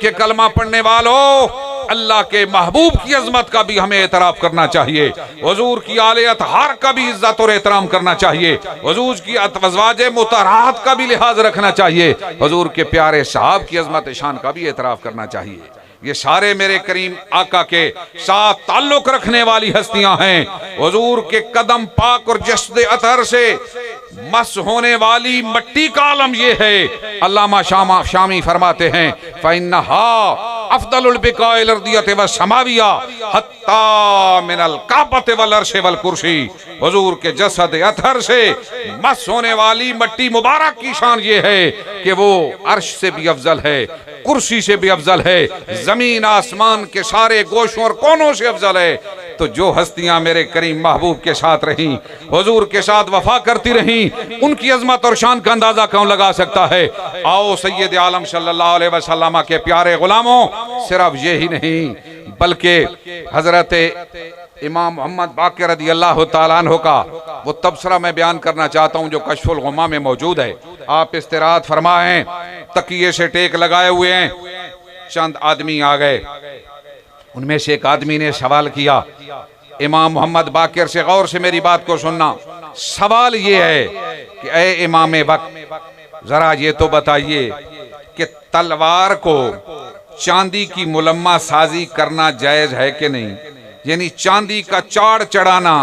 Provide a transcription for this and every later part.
के कलमा पढ़ने वालों, अल्लाह के महबूब की अजमत का भी हमें एतराफ़ करना चाहिए। हुजूर की आले अतहार का भी इज्जत और एहतराम करना चाहिए। हुजूर की अज़वाजे मुतहरात का भी लिहाज रखना चाहिए। हुजूर के प्यारे साहब की अजमत शान का भी एतराफ़ करना चाहिए। ये सारे मेरे करीम आका के साथ ताल्लुक रखने वाली हस्तियां हैं। हुजूर के कदम पाक और जस्द अतहर से मस होने वाली मट्टी का आलम ये है। अल्लामा शामी फरमाते हैं, फ़इन्नहा अफ़दलुल बिकाइल अर्दियत व समाविया हत्ता मिनल काबत वल अर्श वल कुर्सी। हुजूर के जसद अतहर से मस होने वाली मट्टी मुबारक की शान ये है कि वो अर्श से भी अफजल है, कुर्सी से भी अफजल है, जमीन आसमान के सारे गोशों और कोनों से अफजल है। तो जो हस्तियां मेरे करीम महबूब के साथ रहीं, हुजूर के साथ वफा करती रहीं, उनकी अजमत और शान का अंदाजा कौन लगा सकता है। आओ सैयद आलम सल्लल्लाहु अलैहि वसल्लम के प्यारे गुलामों, सिर्फ ये ही नहीं बल्कि हजरत इमाम मोहम्मद बाक़िर रज़ी अल्लाह तआला अन्हु का वो तबसरा मैं बयान करना चाहता हूँ जो कश्फुल गुम्मा में मौजूद है। आप इस्तिराहत फरमाएं, तकिए से टेक लगाए हुए हैं। चंद आदमी आ गए, उनमें से एक आदमी ने सवाल किया, इमाम मोहम्मद बाक़िर से गौर से मेरी बात को सुनना। सवाल ये है कि ए इमाम वक्त, जरा ये तो बताइए कि तलवार को चांदी की मुलम्मा साजी करना जायज है कि नहीं, यानी चांदी का चाड़ चढ़ाना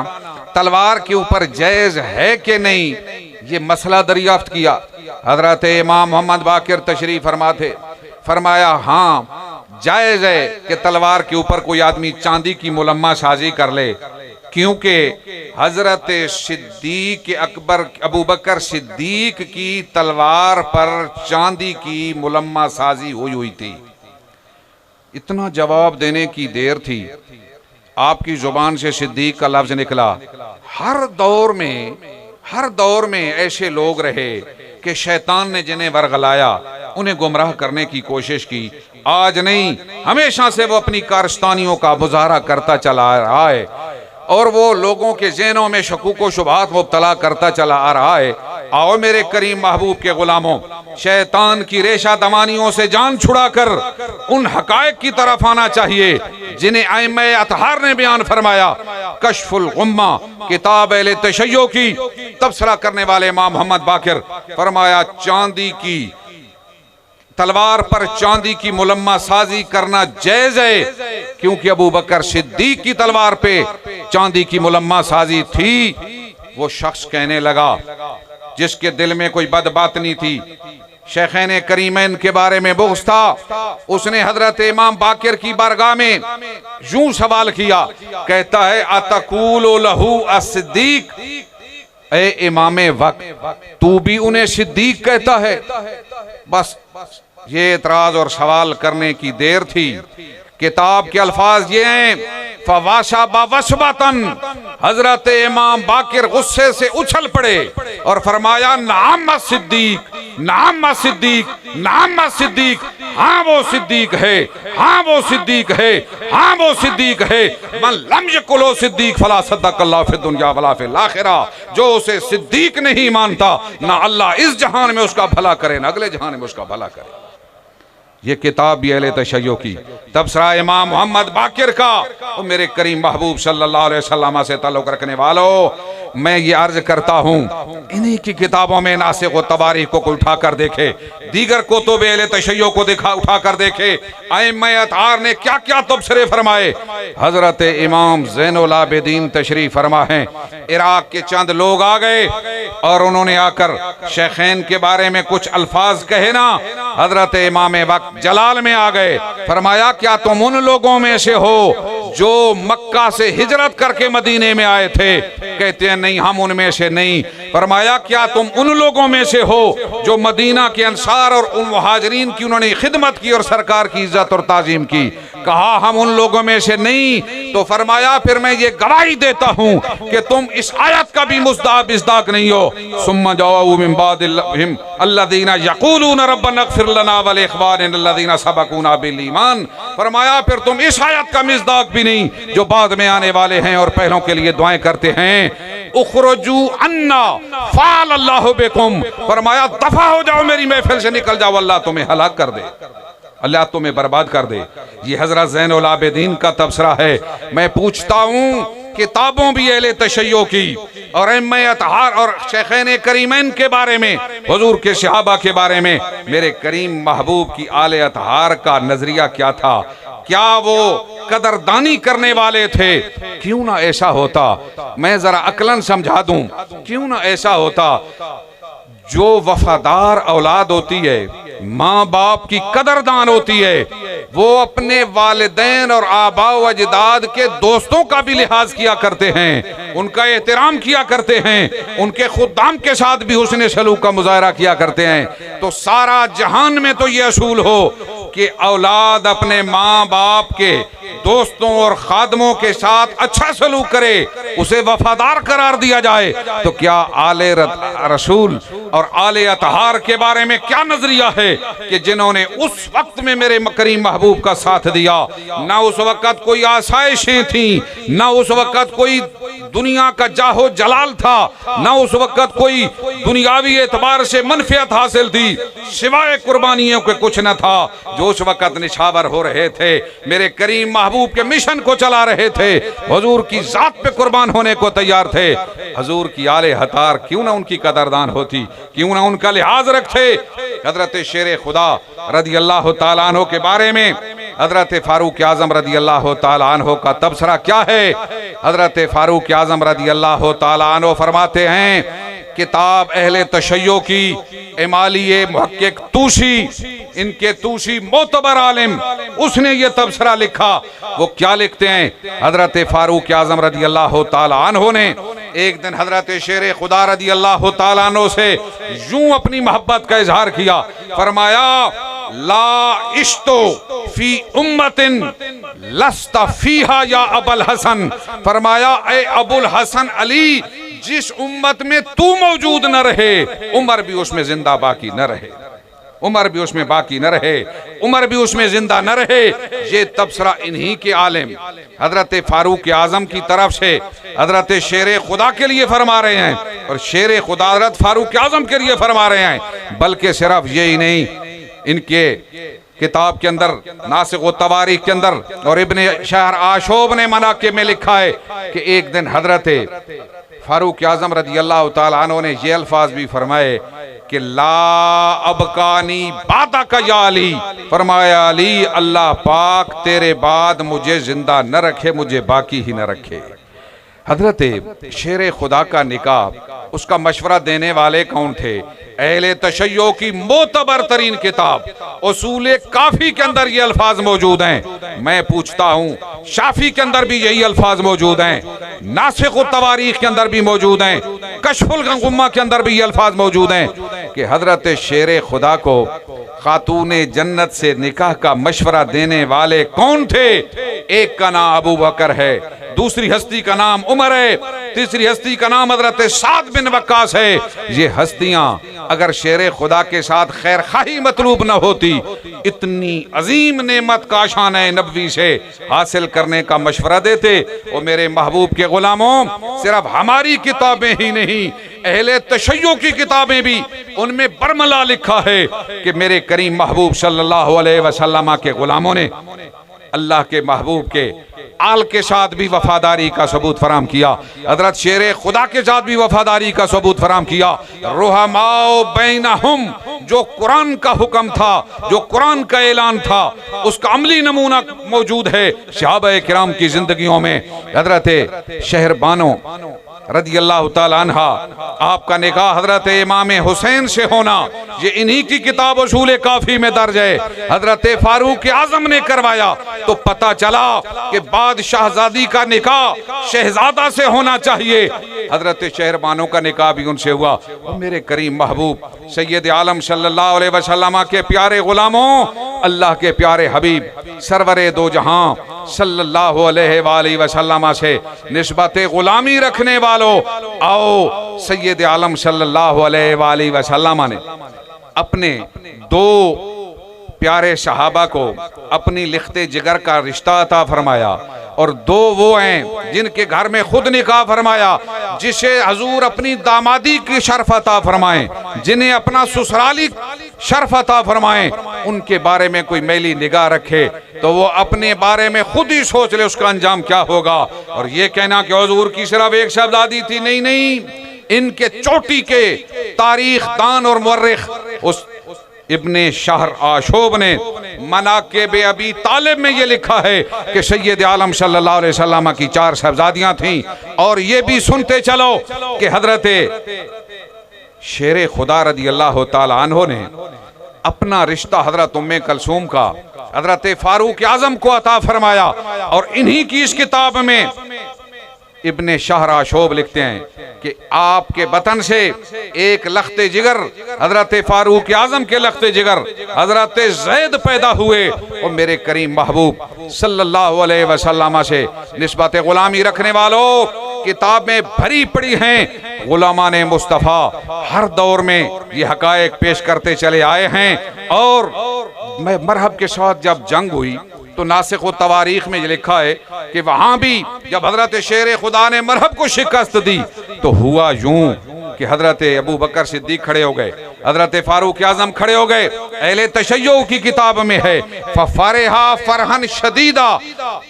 तलवार के ऊपर जायज है कि नहीं, ये मसला दरियाफ्त किया। हजरत इमाम मोहम्मद बाक़िर तशरीफ फरमा थे, फरमाया हाँ जायज है कि तलवार के ऊपर कोई आदमी चांदी की मुलम्मा साजी कर ले, क्योंकि हजरत सिद्दीक अकबर अबू बकर सिद्दीक की तलवार पर चांदी की मुलम्मा साजी हुई थी। इतना जवाब देने की देर थी, आपकी जुबान से सिद्दीक का लफ्ज निकला। हर दौर में ऐसे लोग रहे कि शैतान ने जिन्हें वरगलाया, उन्हें गुमराह करने की कोशिश की। आज नहीं, हमेशा से वो अपनी कारस्तानियों का मुजाहरा करता चला आ रहा है और वो लोगों के ज़हनों में शकूक व शुबहात मुब्तला करता चला आ रहा है। आओ मेरे करीम महबूब के गुलामों, शैतान की रेशा दमानियों से जान छुड़ाकर उन हकायक की तरफ आना चाहिए जिन्हें आइम्मा अतहार ने बयान फरमाया। कश्फुल गुम्मा किताब अहले तशय्यो की तबसरा करने वाले इमाम मोहम्मद बाक़िर फरमाया, चांदी की तलवार पर चांदी की मुलम्मा साजी करना जायज है, क्योंकि अबू बकर सिद्दीक की तलवार पे चांदी की मुलम्मा साजी थी। वो शख्स कहने लगा जिसके दिल में कोई बदबातनी थी, शेखैन करीमैन के बारे में बुग़्ज़ था, उसने हजरत इमाम बाक़िर की बारगाह में यूं सवाल किया, कहता है अतक़ूलु लहू अस्सिद्दीक, ए इमाम वक्त तू भी उन्हें सिद्दीक कहता है। बस ये एतराज और सवाल करने की देर थी। किताब के अल्फाज ये हैं, फवाशा बावशबतन, हजरत इमाम बाक़िर गुस्से से उछल पड़े और फरमाया, नाम सिद्दीक, नाम सिद्दीक, नाम सिद्दीक, हाँ वो सिद्दीक है, हाँ वो सिद्दीक है, हाँ वो सिद्दीक है। मन लम यकुलो सिद्दीक फला सद्दक़ल्लाहु फिद दुनिया वला फिल आखिरा, जो उसे सिद्दीक नहीं मानता, ना अल्लाह इस जहान में उसका भला करे ना अगले जहान में उसका भला करे। ये किताब भी अहले तशय्यो की तबसरा इमाम मोहम्मद बाक़िर का। और मेरे करीम महबूब सल्लल्लाहु अलैहि वसल्लम से ताल्लुक़ रखने वालों, मैं ये अर्ज करता हूँ, इन्हीं की किताबों में नासिख़ व तवारीख़ को कोई उठा कर देखे, दीगर कुतुब अहले तशय्यो को उठा कर देखे, आइम्मा अतहार ने क्या क्या तबसरे फरमाए। हजरत इमाम ज़ैनुल आबिदीन तशरीफ़ फरमा है, इराक़ के चंद लोग आ गए और उन्होंने आकर शेखैन के बारे में कुछ अल्फाज कहे ना, हजरत इमाम वक्त जलाल में आ गए। फरमाया, क्या तुम उन लोगों में से हो जो मक्का से हिजरत करके मदीने में आए थे? कहते हैं नहीं, हम उनमें से नहीं। फरमाया, क्या तुम उन लोगों में से हो जो मदीना के अंसार और उन मुहाजिरीन की उन्होंने खिदमत की और सरकार की इज्जत और ताजीम की? कहा हम उन लोगों में से नहीं। तो फरमाया, फिर मैं ये गवाही देता हूँ कि तुम इस आयत का भी मुस्दाक नहीं हो। सुम्मा जाऊ मिन बादिहिम अल्लज़ीना यक़ूलूना रब्बना इग़फ़िर लना व लिइख़वानिना अल्लज़ीना सबक़ूना बिल ईमान। फरमाया, फिर तुम इस आयत का मिस्दाक भी नहीं जो बाद में आने वाले हैं और पहलों के लिए दुआएं करते हैं। उख़रुजू अन्ना फ़अल अल्लाहु बिकुम। फरमाया, दफा हो जाओ, मेरी महफिल से निकल जाओ, अल्लाह तुम्हें हलाक कर दे। अल्लाह तुम्हें बर्बाद कर दे। ये हजरत ज़ैनुल आबिदीन का तबसरा है। मैं पूछता हूँ किताबों भी अहले तशय्यो की और अइम्मा अतहार और शेखैन करीमैन के बारे में, हुजूर के सहाबा के बारे में मेरे करीम महबूब की आले अतहार का नजरिया क्या था? क्या वो कदरदानी करने वाले थे? क्यों ना ऐसा होता, मैं जरा अकलन समझा दूं, क्यों ना ऐसा होता जो वफादार औलाद होती है, माँ बाप की कदरदान होती है, वो अपने वालिदैन और आबा व अजदाद के दोस्तों का भी लिहाज किया करते हैं, उनका एहतराम किया करते हैं, उनके खुद्दाम के साथ भी हुस्न सलूक का मुजाहरा किया करते हैं। तो सारा जहान में तो ये असूल हो कि औलाद अपने माँ बाप के दोस्तों और खादमों के साथ अच्छा सलूक करे, उसे वफादार करार दिया जाए। तो क्या आले रसूल और आले अतहार के बारे में क्या नजरिया है कि जिन्होंने उस वक्त में मेरे करीम महबूब का साथ दिया? ना उस वक्त कोई आसाइशें थी, ना उस वक्त कोई दुनिया का जाहो जलाल था, ना उस वक्त कोई दुनियावी एतबार से मनफियत हासिल थी, सिवाय कुर्बानियों के कुछ न था। जो उस वक्त निशावर हो रहे थे, मेरे करीम महबूब के मिशन को चला रहे थे, हुजूर की जात पे कुर्बान होने को तैयार थे। हुजूर की आले हतार क्यों ना उनकी कदरदान होती, क्यों ना उनका लिहाज रखते। हजरत शेर खुदा रदी अल्लाह तआला अन्हु के बारे में हजरत फारूक आजम रदी अल्लाह तआला अन्हु का तबसरा क्या है? हजरत फारूक आजम रदी अल्लाह तआला अन्हु फरमाते हैं, किताब अहले तशय्यो की इमालिये मुहक्किक तूसी, इनके तूसी मोतबर आलिम, उसने ये तबसरा लिखा। वो क्या लिखते हैं? हजरत फारूक आजम रदी अल्लाह तआला अन्हु ने एक दिन हजरत शेर खुदा रदी अल्लाह तआला अन्हु से यूं अपनी मोहब्बत का इजहार किया। फरमाया, ला इश्तो फी उम्मतिन लस्ता फीहा या अबुल हसन। फरमाया, ए अबुल हसन अली, जिस उम्मत में तू मौजूद न रहे, उमर भी उसमें जिंदा बाकी न रहे, उमर भी उसमें बाकी न रहे, उमर भी उसमें जिंदा न रहे। ये तबसरा इन्हीं के आलिम हजरत फारूक आजम की तरफ से हजरत शेर खुदा के लिए फरमा रहे हैं, और शेर खुदा हजरत फारूक आजम के लिए फरमा रहे हैं। बल्कि सिर्फ यही नहीं, इनके किताब के अंदर नासिक व तवारीख के अंदर और इब्ने शहर आशोब ने मनाकिब में लिखा है कि एक दिन हजरत फारूक आजम रजी अल्लाह तआला अन्हु ने ये अल्फाज भी फरमाए कि ला अबकानी बादा का या अली। फरमाया, अली, अल्लाह पाक तेरे बाद मुझे जिंदा न रखे, मुझे बाकी ही न रखे। हजरत शेर खुदा का निकाह, उसका मशवरा देने वाले कौन थे? अहले तशय्यो की मोतबर तरीन किताब उसूल काफी के अंदर ये अल्फाज मौजूद हैं। मैं पूछता हूँ, शाफी के अंदर भी यही अल्फाज मौजूद हैं, नासिख व तवारीख के अंदर भी मौजूद हैं, कशफुल गुम्मा के अंदर भी ये अल्फाज मौजूद हैं कि हजरत शेर खुदा को खातूने जन्नत से निकाह का मशवरा देने वाले कौन थे? एक का नाम अबू बकर है, दूसरी हस्ती का नाम उमर है, तीसरी हस्ती का नाम हजरत साद बिन वक्कास है। ये हस्तियां अगर शेर खुदा के साथ खैर खाही मतलूब न होती, इतनी अजीम नेमत का शान नबवी से हासिल करने का मशवरा देते। और मेरे महबूब के गुलामों, सिर्फ हमारी किताबें ही नहीं, अहले तशय्यो की किताबें भी, उनमें बरमला लिखा है कि मेरे करीम महबूब सल्लल्लाहु अलैहि वसल्लम के गुलामों ने अल्लाह के महबूब के आल के साथ भी वफादारी का सबूत फराम किया, हजरत शेर खुदा के साथ भी वफादारी का सबूत फराम किया। रुहमाओ बैनहुम, जो कुरान का हुक्म था, जो कुरान का ऐलान था, उसका अमली नमूना मौजूद है सहाबा किराम की जिंदगियों में। हजरत शहरबानो रदी अल्लाह तआला अन्हा, आपका निकाह हजरत इमाम हुसैन से होना, ये इन्हीं की किताब उसूल काफी में दर्ज है। हजरत फारूक आजम ने करवाया तो पता चला कि बादशाहजादी का निकाह शहजादा से होना चाहिए, हजरत शहरबानों का निकाह भी उनसे हुआ। और मेरे करीम महबूब सैयद आलम सल्लल्लाहु अलैहि वसल्लम के प्यारे गुलामों, अल्लाह के प्यारे हबीब सरवरे दो जहां सल्लल्लाहु अलैहि वसल्लम से निस्बत गुलामी रखने वालों, आओ सैयद आलम सल्लल्लाहु अलैहि वसल्लम ने अपने दो प्यारे सहाबा को अपनी लिखते जिगर का रिश्ता अता फरमाया, और दो वो हैं जिनके घर में खुद निकाह फरमाया, जिसे हजूर अपनी दामादी की शर्फ अता फरमाएं, जिन्हें अपना ससुराली शर्फ अता फरमाएं, उनके बारे में कोई मैली निगाह रखे तो वो अपने बारे में खुद ही सोच ले उसका अंजाम क्या होगा। और ये कहना कि हुजूर की सिर्फ एक शहजादी थी, नहीं नहीं, इनके चोटी के तारीख दान और मुर्रिख उस इब्ने शहर आशोब ने मनाक़िब अबी तालिब में ये लिखा है कि सैयद आलम सल्लल्लाहु अलैहि वसल्लम की 4 शहजादियां थीं। और ये भी सुनते चलो कि हजरत शेर खुदा रदी अल्लाह ताला अन्हो ने अपना रिश्ता हजरत उम्मे कलसूम का हजरत फारूक आजम को अता फरमाया। और इन्हीं की इस किताब में इब्ने शहर आशोब लिखते हैं कि आपके बतन से एक लख्ते जिगर हजरत फारूक आजम के लख्ते जिगर हजरत जैद पैदा हुए और मेरे करीम महबूब सल्लल्लाहु अलैहि वसल्लम से निस्बत गुलामी रखने वालों, किताबें भरी पड़ी हैं। गुलामान मुस्तफ़ा हर दौर में ये हकायक पेश करते चले आए हैं। और मरहब के साथ जब जंग हुई तो नासिख व तवारीख में लिखा है कि वहां भी जब हजरत शेर खुदा ने मरहब को शिकस्त दी तो हुआ यूं कि हजरत अबू बकर सिद्दीक खड़े हो गए, हजरत फारूक आजम खड़े हो गए। अहले तशय्युअ की किताब में है फफरहा फरहन शदीदा,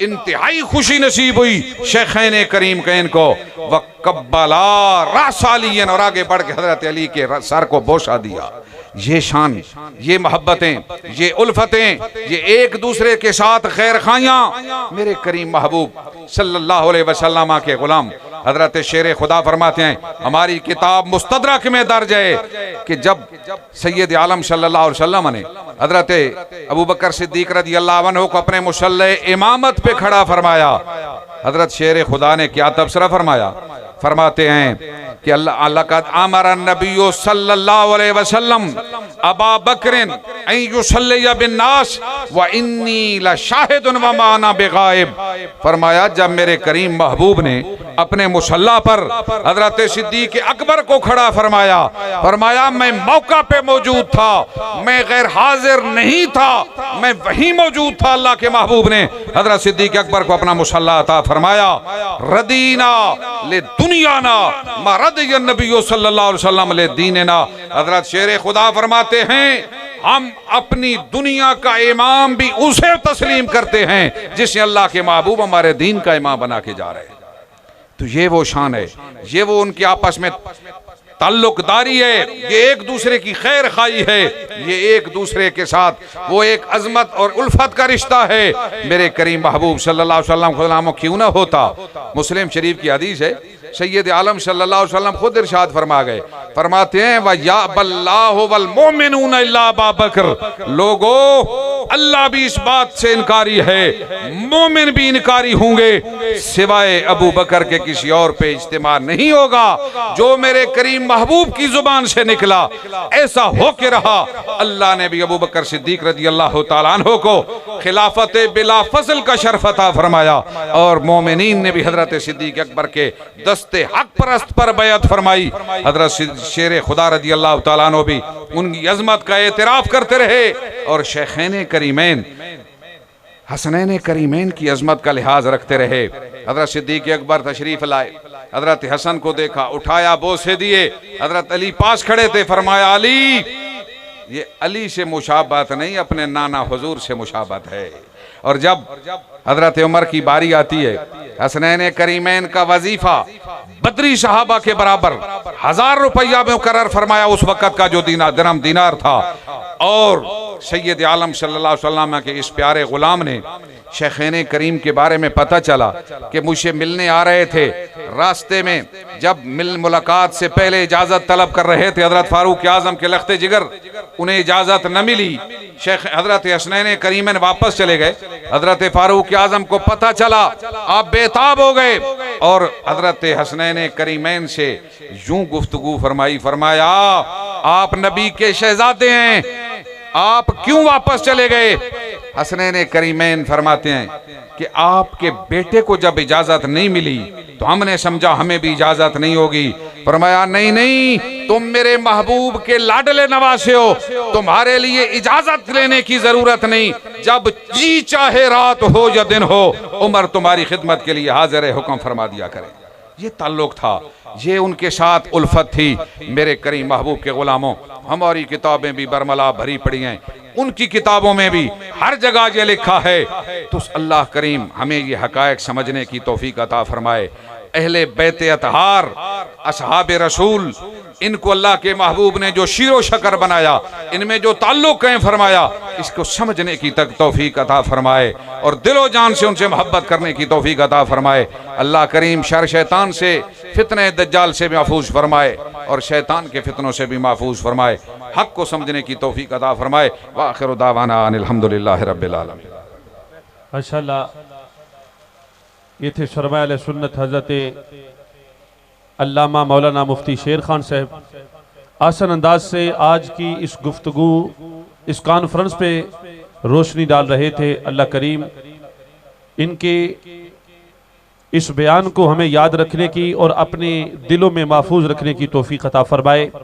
इंतहाई खुशी नसीब हुई शेखैन करीम कैन को, वक़ब्बला रास अलीयन, और आगे बढ़ के हजरत अली के सर को बोसा दिया। ये शान, ये मोहब्बतें, ये उल्फतें, ये एक दूसरे के साथ खैर खाइयाँ मेरे करीम महबूब सल्लल्लाहु अलैहि वसल्लम के गुलाम हजरत शेर खुदा फरमाते हैं, हमारी किताब मुस्तदरक में दर्ज है कि जब सैयद आलम सल्लल्लाहु अलैहि वसल्लम ने हजरत अबू बकर सिद्दीक रज़ी अल्लाह अन्हु को अपने मुसल्ले इमामत पे खड़ा फरमाया, हजरत शेर खुदा ने क्या तबसरा फरमाया। फरमाते हैं कि अल्लाह का अमर नबी सल्लल्लाहु अलैहि वसल्लम अबा बकरिन अन युसल्ली बिन्नास व इन्नी लशाहिदुन व मा अना बिगाइब। फरमाया जब मेरे करीम महबूब ने अपने मुसल्ला पर हजरत सिद्दीक अकबर को खड़ा फरमाया, फरमाया मैं मौका पे मौजूद था, मैं गैर हाजिर नहीं था, मैं वहीं मौजूद था। अल्लाह के महबूब ने हजरत सिद्दीक अकबर को अपना मुसल्ला अता फरमाया। रदीना ले दुनियाना मा रदिया नबी सल्लल्लाहु अलैहि वसल्लम ले दीनना। हजरत शेर खुदा फरमाते हैं हम अपनी दुनिया का इमाम भी उसे तस्लीम करते हैं जिसे अल्लाह के महबूब हमारे दीन का इमाम बना के जा रहे हैं। तो ये वो शान है, ये वो उनके आपस में ताल्लुकदारी है, ये एक दूसरे की खैर खाई है, ये एक दूसरे के साथ वो एक अजमत और उल्फत का रिश्ता है। मेरे करीम महबूब सल्लल्लाहु अलैहि वसल्लम खुदाम क्यों ना होता। मुस्लिम शरीफ की हदीस है, सैयद आलम सल्लल्लाहु अलैहि वसल्लम खुद इरशाद फरमा गए, फरमाते हैं व या बल्लाहु वल मोमिनून इल्ला अबा बकर, लोगो अल्लाह भी इस बात से इनकारी है, मोमिन भी इनकारी होंगे, सिवाय अबू बकर के किसी और पे इज्तिमा नहीं होगा। जो मेरे करीम महबूब की जुबान से निकला ऐसा हो के रहा। अल्लाह ने भी अबू बकर सिद्दीक रज़ी अल्लाह तआला अन्हु को खिलाफत बिला फज़ल का शर्फ अता फरमाया और मोमिनीन ने भी हजरत सिद्दीक अकबर के दस्ते हक परस्त पर बैअत फरमाई। हजरत शेर खुदा रज़ी अल्लाह तआला अन्हु भी उनकी अजमत का एतराफ करते रहे और शेखैन करीमैन हसनैन करीमैन की अजमत का लिहाज रखते रहे। हजरत सिद्दीक अकबर तशरीफ लाए, हजरत हसन को देखा, उठाया, बोसे दिए। हजरत अली पास खड़े थे, फरमाया अली, ये अली से मुशाबत नहीं अपने नाना हुजूर से मुशाबत है। और जब हजरत उमर की बारी आती है, हसनैन करीमैन का वजीफा बदरी सहाबा के बराबर 1000 रुपया में मुकर्रर फरमाया उस वक़्त का जो दिरहम दिनार था। और सैयद आलम सल्लल्लाहु अलैहि वसल्लम के इस प्यारे गुलाम ने शेखैन करीम के बारे में पता चला कि मुझे मिलने आ रहे थे। रास्ते में जब मुलाकात से पहले इजाजत तलब कर रहे थे हजरत फारूक आजम के लख्ते जिगर, उन्हें इजाजत न मिली। शेख हजरत हसनैन करीमैन वापस चले गए। हजरत फारूक आजम को पता चला, आप बेताब हो गए और हजरत हसनैन करीमैन से यूं गुफ्तगू फरमाई, फरमाया आप नबी के शहजादे हैं, आप क्यों वापस चले गए। हसनैन करीमैन फरमाते हैं कि आपके बेटे को जब इजाजत नहीं मिली तो हमने समझा हमें भी इजाजत नहीं होगी। फरमाया नहीं नहीं, तुम मेरे महबूब के लाडले नवासे हो, तुम्हारे लिए इजाजत लेने की जरूरत नहीं, जब जी चाहे रात हो या दिन हो उमर तुम्हारी खिदमत के लिए हाजिर है, हुक्म फरमा दिया करें। ये ताल्लुक था, ये उनके साथ उल्फत थी। मेरे करीम महबूब के गुलामों, हमारी किताबें भी बरमला भरी पड़ी हैं, उनकी किताबों में भी हर जगह ये लिखा है। तो अल्लाह करीम हमें ये हकायक समझने की तौफीक अता फरमाए। अहले बैत अतहार, असहाबे रसूल, इनको अल्लाह के महबूब ने जो शीरो शकर बनाया, इनमें जो ताल्लुक कायम फरमाया, इसको समझने की तक तौफीक अता फरमाए और दिलो जान से उनसे मोहब्बत करने की तौफीक अता फरमाए। अल्लाह करीम शर शैतान से, फितने दज्जाल से महफूज फरमाए और शैतान के फितनों से भी महफूज फरमाए। हक को समझने की तौफीक अता फरमाए। व आखिरु दावाना अनिल हम्दुलिल्लाहि रब्बिल आलमीन। माशाअल्लाह, ये थे शरमाए अहले सुन्नत हज़रत अल्लामा मौलाना मुफ्ती शेर खान साहब। आसान अंदाज से आज की इस गुफ्तगू, इस कॉन्फ्रेंस पे रोशनी डाल रहे थे। अल्लाह करीम इनके इस बयान को हमें याद रखने की और अपने दिलों में महफूज रखने की तौफीक अता फरमाए।